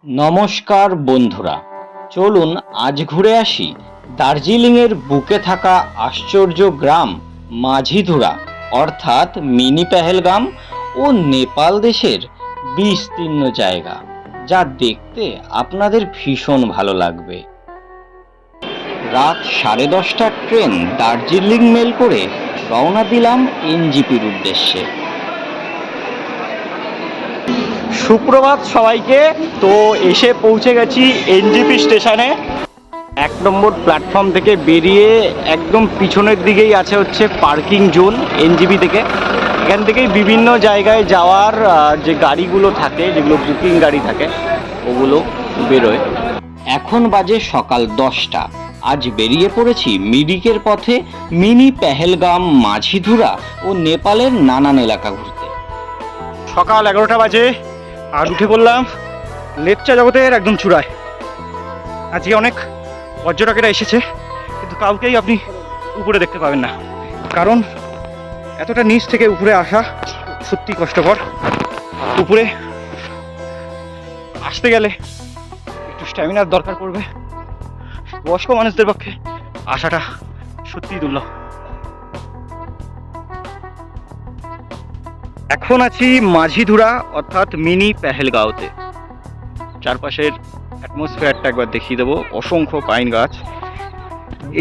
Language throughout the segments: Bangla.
নমস্কার বন্ধুরা, চলুন আজ ঘুরে আসি দার্জিলিংয়ের বুকে থাকা আশ্চর্য গ্রাম মাঝিধুরা অর্থাৎ মিনি পেহেলগাম ও নেপাল দেশের বিস্তীর্ণ জায়গা, যা দেখতে আপনাদের ভীষণ ভালো লাগবে। রাত 10:30টার ট্রেন দার্জিলিং মেল করে রওনা দিলাম এনজিপির উদ্দেশ্যে। সুপ্রভাত সবাইকে। তো এসে পৌঁছে গেছি এনজিপি স্টেশনে। 1 নম্বর প্ল্যাটফর্ম থেকে বেরিয়ে একদম পিছনের দিকেই আছে হচ্ছে পার্কিং জোন এনজিপি থেকে। এখান থেকেই বিভিন্ন জায়গায় যাওয়ার যে গাড়িগুলো থাকে, যেগুলো বুকিং গাড়ি থাকে, ওগুলো বেরোয়। এখন বাজে সকাল 10টা। আজ বেরিয়ে পড়েছি মিরিকের পথে মিনি পেহেলগাম, মাঝিধুরা ও নেপালের নানান এলাকা ঘুরতে। সকাল 11টা বাজে আর উঠে পড়লাম লেপচা জগতের একদম চূড়ায়। আজকে অনেক পর্যটকেরা এসেছে, কিন্তু কাউকেই আপনি উপরে দেখতে পাবেন না, কারণ এতটা নিচ থেকে উপরে আসা সত্যি কষ্টকর। উপরে আসতে গেলে একটু স্ট্যামিনার দরকার পড়বে। বয়স্ক মানুষদের পক্ষে আসাটা সত্যিই দুর্লভ। এখন আছি মাঝিধুরা অর্থাৎ মিনি পেহেলগাঁওতে। চারপাশের অ্যাটমসফিয়ারটা একবার দেখিয়ে দেবো। অসংখ্য পাইন গাছ।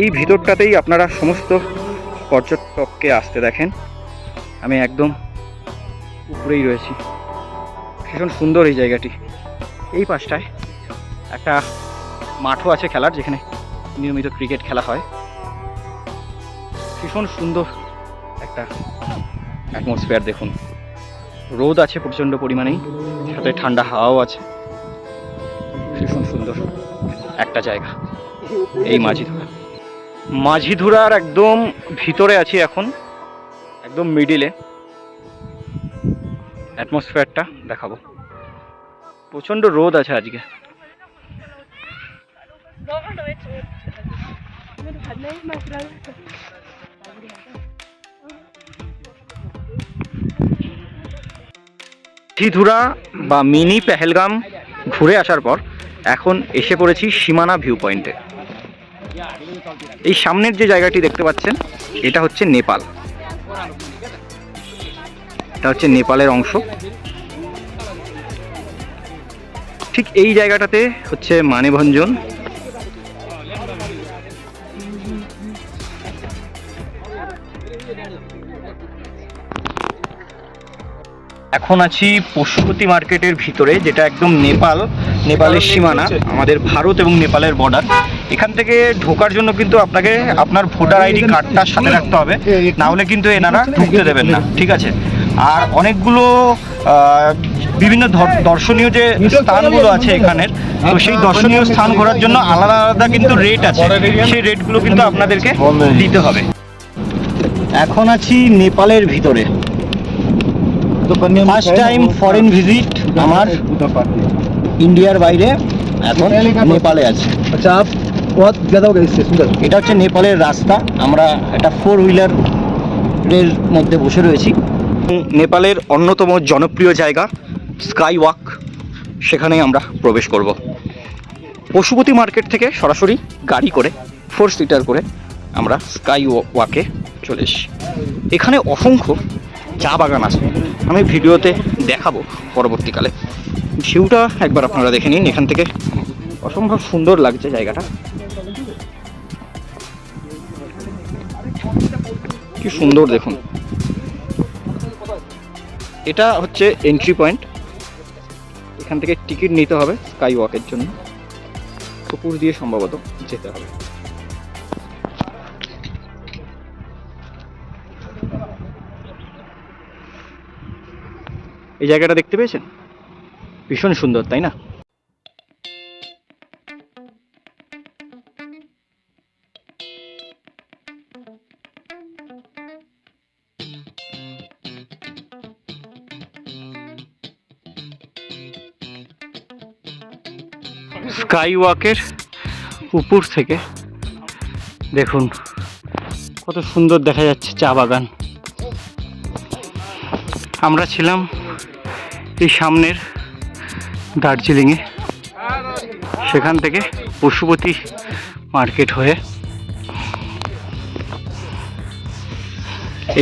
এই ভিতরটাতেই আপনারা সমস্ত পর্যটককে আসতে দেখেন। আমি একদম উপরেই রয়েছি। ভীষণ সুন্দর এই জায়গাটি। এই পাশটায় একটা মাঠও আছে খেলার, যেখানে নিয়মিত ক্রিকেট খেলা হয়। ভীষণ সুন্দর একটা অ্যাটমসফিয়ার দেখুন। রোদ আছে প্রচণ্ড পরিমাণেই, সাথে ঠান্ডা হাওয়াও আছে। ভীষণ সুন্দর একটা জায়গা এই মাঝিধুরা। মাঝিধুরার একদম ভিতরে আছি এখন, একদম মিডিলে। অ্যাটমসফিয়ারটা দেখাবো। প্রচণ্ড রোদ আছে আজকে। মাঝিধুরা বা মিনি পেহেলগাম ঘুরে আসার পর এখন এসে পড়েছি সীমানা ভিউ পয়েন্টে। এই সামনের যে জায়গাটি দেখতে পাচ্ছেন, এটা হচ্ছে নেপাল। এটা হচ্ছে নেপালের অংশ। ঠিক এই জায়গাটাতে হচ্ছে মানেভঞ্জন। এখন আছি পশুপতি মার্কেটের ভিতরে, যেটা একদম নেপালের সীমানা, আমাদের ভারত এবং নেপালের বর্ডার। এখান থেকে ঢোকার জন্য কিন্তু আপনাকে আপনার ভোটার আইডি কার্ডটা সাথে রাখতে হবে, না হলে কিন্তু এনারা ঢুকতে দেবেন না, ঠিক আছে? আর অনেকগুলো বিভিন্ন দর্শনীয় যে স্থানগুলো আছে এখানের, তো সেই দর্শনীয় স্থান ঘোরার জন্য আলাদা আলাদা কিন্তু রেট আছে। সেই রেটগুলো কিন্তু আপনাদেরকে দিতে হবে। এখন আছি নেপালের ভিতরে। ফার্স্ট টাইম ফরেন ভিজিট আমার ইন্ডিয়ার বাইরে, এখন নেপালে আছে। আচ্ছা, এটা হচ্ছে নেপালের রাস্তা। আমরা একটা 4 হুইলারের মধ্যে বসে রয়েছি। নেপালের অন্যতম জনপ্রিয় জায়গা স্কাই ওয়াক, সেখানে আমরা প্রবেশ করব। পশুপতি মার্কেট থেকে সরাসরি গাড়ি করে 4 সিটার করে আমরা স্কাই ওয়াকে চলে এসেছি। এখানে অসংখ্য চা বাগান আছে, আমি ভিডিওতে দেখাবো পরবর্তীকালে। ভিউটা একবার আপনারা দেখে নিন। এখান থেকে অসম্ভব সুন্দর লাগছে জায়গাটা। কি সুন্দর দেখুন। এটা হচ্ছে এন্ট্রি পয়েন্ট। এখান থেকে টিকিট নিতে হবে স্কাই ওয়াকের জন্য। উপর দিয়ে সম্ভবত যেতে হবে। এই জায়গাটা দেখতে পেয়েছেন? ভীষণ সুন্দর, তাই না? স্কাই ওয়াকের উপর থেকে দেখুন কত সুন্দর দেখা যাচ্ছে চা বাগান। আমরা ছিলাম এই সামনের দার্জিলিংয়ে। সেখান থেকে পশুপতি মার্কেট হয়ে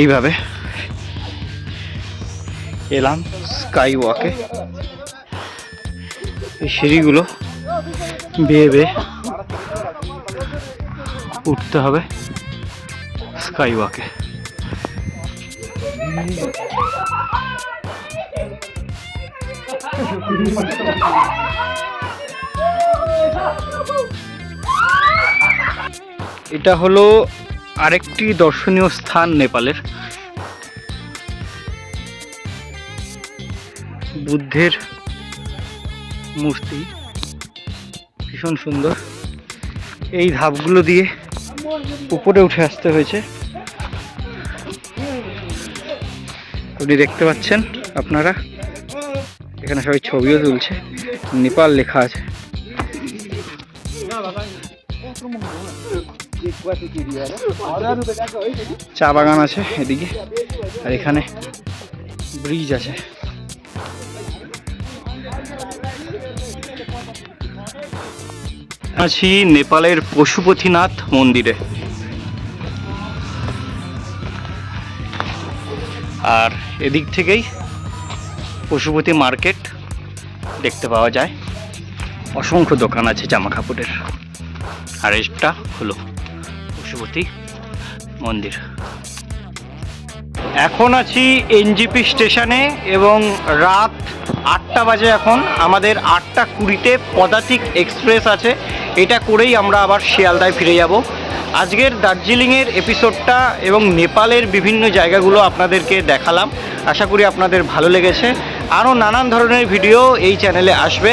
এইভাবে এলাম স্কাই ওয়াকে। এই সিঁড়িগুলো বেয়ে বেয়ে উঠতে হবে স্কাই ওয়াকে। এটা হলো আরেকটি দর্শনীয় স্থান নেপালের, বুদ্ধের মূর্তি, ভীষণ সুন্দর। এই ধাপগুলো দিয়ে উপরে উঠে আসতে হয়েছে। আপনি দেখতে পাচ্ছেন আপনারা, এখানে সবাই ছবিও তুলছে, নেপাল লেখা আছে। চা বাগান আছে এদিকে, আর এখানে ব্রিজ আছে। আছি নেপালের পশুপতিনাথ মন্দিরে, আর এদিক থেকেই পশুপতি মার্কেট দেখতে পাওয়া যায়। অসংখ্য দোকান আছে জামা কাপড়ের, আর এটা হলো পশুপতি মন্দির। এখন আছি এনজিপি স্টেশনে এবং রাত 8টা বাজে। এখন আমাদের 8:20-তে পদাতিক এক্সপ্রেস আছে, এটা করেই আমরা আবার শিয়ালদায় ফিরে যাব। আজকের দার্জিলিংয়ের এপিসোডটা এবং নেপালের বিভিন্ন জায়গাগুলো আপনাদেরকে দেখালাম। আশা করি আপনাদের ভালো লেগেছে। আরও নানান ধরনের ভিডিও এই চ্যানেলে আসবে।